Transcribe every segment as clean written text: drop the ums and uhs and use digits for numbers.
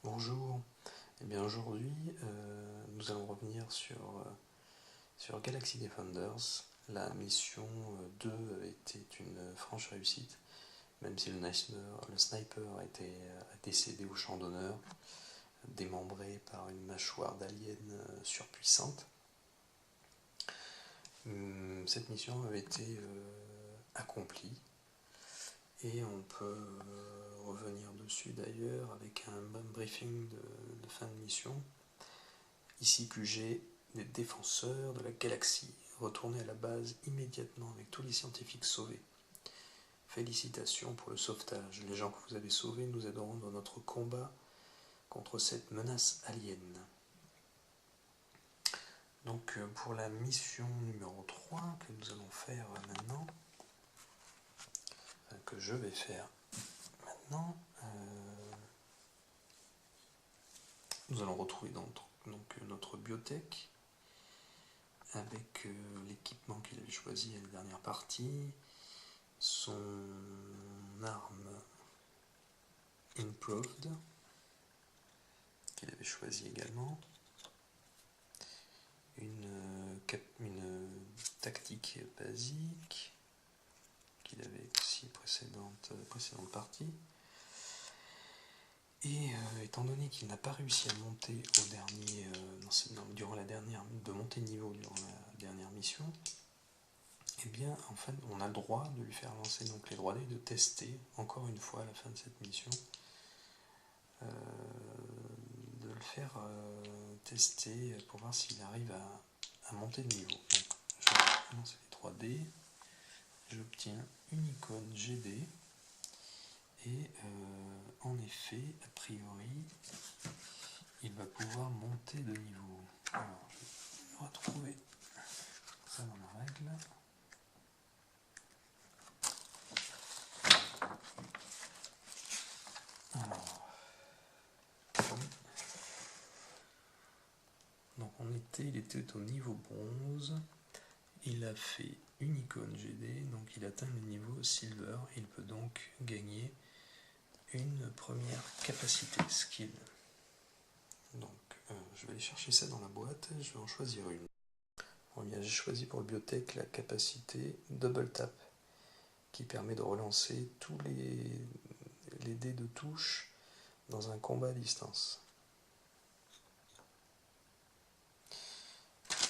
Bonjour, eh bien aujourd'hui nous allons revenir sur Galaxy Defenders. La mission 2 était une franche réussite, même si le sniper a décédé au champ d'honneur, démembré par une mâchoire d'alien surpuissante. Cette mission avait été accomplie et on peut revenir dessus d'ailleurs avec un briefing de fin de mission. Ici QG, des défenseurs de la galaxie. Retournez à la base immédiatement avec tous les scientifiques sauvés. Félicitations pour le sauvetage. Les gens que vous avez sauvés nous aideront dans notre combat contre cette menace alien. Donc pour la mission numéro 3 que nous allons faire maintenant, que je vais faire maintenant, nous allons retrouver donc notre biotech avec l'équipement qu'il avait choisi à la dernière partie, son arme Improved qu'il avait choisi également, une tactique basique qu'il avait aussi précédente partie. Et étant donné qu'il n'a pas réussi à monter durant la dernière mission, eh bien en fait on a le droit de lui faire lancer donc les 3D, de tester encore une fois à la fin de cette mission, de le faire tester pour voir s'il arrive à monter de niveau. Donc, je lance les 3D, j'obtiens une icône GD et en effet, a priori, il va pouvoir monter de niveau. Alors, je vais retrouver ça dans la règle. Alors, donc il était au niveau bronze. Il a fait une icône GD, donc il atteint le niveau silver. Il peut donc gagner une première capacité skill. Donc je vais aller chercher ça dans la boîte, je vais en choisir une. Bon, bien, j'ai choisi pour le biotech la capacité double tap qui permet de relancer tous les dés de touche dans un combat à distance.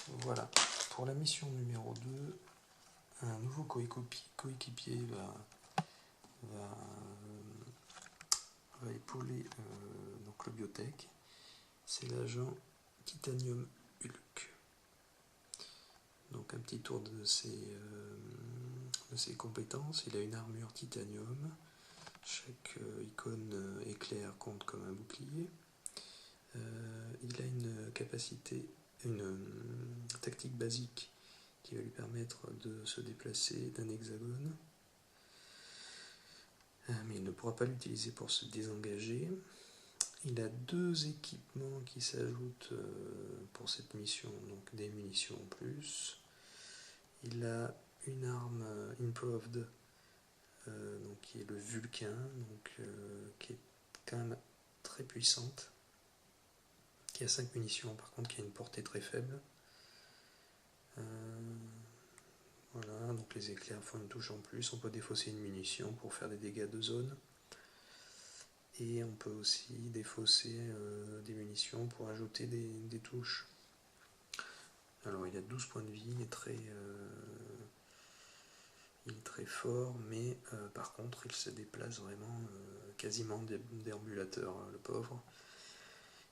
Voilà, pour la mission numéro 2, un nouveau coéquipier va épauler donc le biotech. C'est l'agent Titanium Hulk. Donc un petit tour de ses compétences. Il a une armure titanium. Chaque icône éclair compte comme un bouclier. Il a une tactique basique qui va lui permettre de se déplacer d'un hexagone. Mais il ne pourra pas l'utiliser pour se désengager. Il a 2 équipements qui s'ajoutent pour cette mission, donc des munitions en plus. Il a une arme Improved, donc qui est le Vulcain, qui est quand même très puissante, qui a 5 munitions par contre, qui a une portée très faible. Voilà, donc les éclairs font une touche en plus. On peut défausser une munition pour faire des dégâts de zone. Et on peut aussi défausser des munitions pour ajouter des touches. Alors il a 12 points de vie, il est très fort, mais par contre il se déplace vraiment quasiment déambulateur, le pauvre.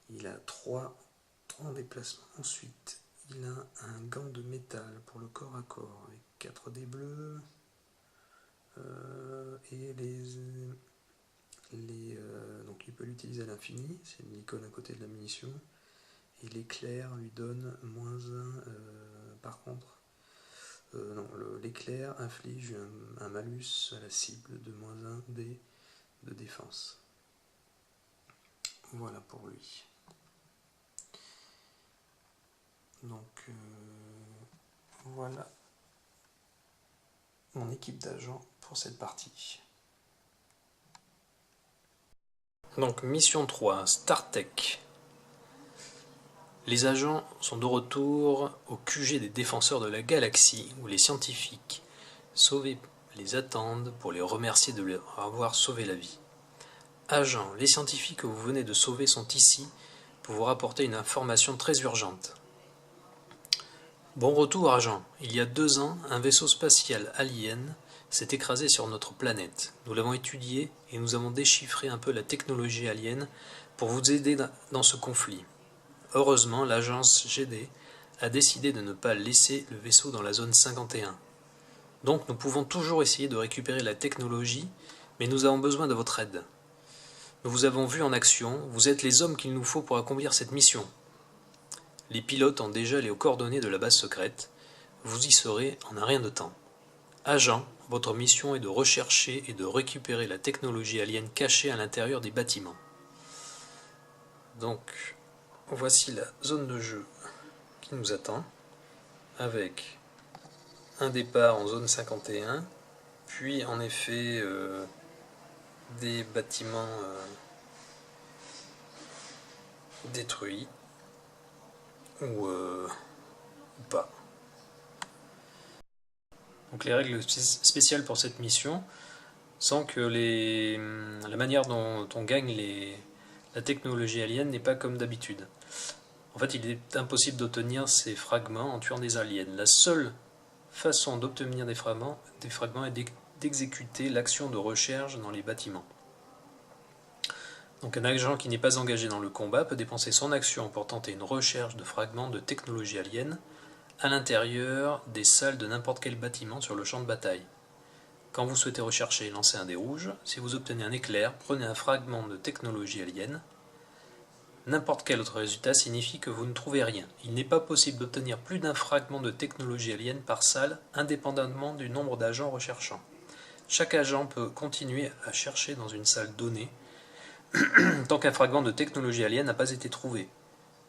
Il a 3 en déplacement. Ensuite, il a un gant de métal pour le corps à corps avec 4 dés bleus et donc il peut l'utiliser à l'infini, c'est une icône à côté de la munition. Et l'éclair lui donne -1 par contre. L'éclair inflige un malus à la cible de -1 dés de défense. Voilà pour lui. Donc voilà mon équipe d'agents pour cette partie. Donc mission 3, StarTech. Les agents sont de retour au QG des défenseurs de la galaxie, où les scientifiques sauvés les attendent pour les remercier de leur avoir sauvé la vie. Agents, les scientifiques que vous venez de sauver sont ici pour vous rapporter une information très urgente. Bon retour, agent. Il y a 2 ans, un vaisseau spatial alien s'est écrasé sur notre planète. Nous l'avons étudié et nous avons déchiffré un peu la technologie alien pour vous aider dans ce conflit. Heureusement, l'agence GD a décidé de ne pas laisser le vaisseau dans la zone 51. Donc nous pouvons toujours essayer de récupérer la technologie, mais nous avons besoin de votre aide. Nous vous avons vu en action, vous êtes les hommes qu'il nous faut pour accomplir cette mission. Les pilotes ont déjà les coordonnées de la base secrète, vous y serez en un rien de temps. Agent, votre mission est de rechercher et de récupérer la technologie alien cachée à l'intérieur des bâtiments. Donc, voici la zone de jeu qui nous attend, avec un départ en zone 51, puis en effet des bâtiments détruits, ou pas. Donc les règles spéciales pour cette mission sont que la manière dont on gagne la technologie alien n'est pas comme d'habitude. En fait, il est impossible d'obtenir ces fragments en tuant des aliens. La seule façon d'obtenir des fragments est d'exécuter l'action de recherche dans les bâtiments. Donc un agent qui n'est pas engagé dans le combat peut dépenser son action pour tenter une recherche de fragments de technologie alien à l'intérieur des salles de n'importe quel bâtiment sur le champ de bataille. Quand vous souhaitez rechercher, lancez un dé rouge. Si vous obtenez un éclair, prenez un fragment de technologie alien. N'importe quel autre résultat signifie que vous ne trouvez rien. Il n'est pas possible d'obtenir plus d'un fragment de technologie alien par salle, indépendamment du nombre d'agents recherchants. Chaque agent peut continuer à chercher dans une salle donnée tant qu'un fragment de technologie alien n'a pas été trouvé.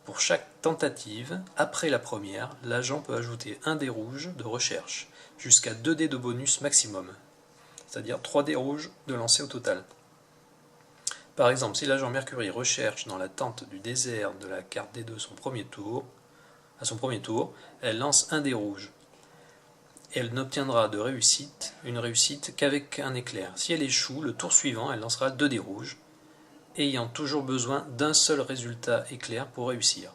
Pour chaque tentative, après la première, l'agent peut ajouter un dé rouge de recherche, jusqu'à 2 dés de bonus maximum, c'est-à-dire 3 dés rouges de lancer au total. Par exemple, si l'agent Mercury recherche dans la tente du désert de la carte D2 à son premier tour, elle lance un dé rouge. Elle n'obtiendra une réussite qu'avec un éclair. Si elle échoue, le tour suivant, elle lancera 2 dés rouges, ayant toujours besoin d'un seul résultat éclair pour réussir.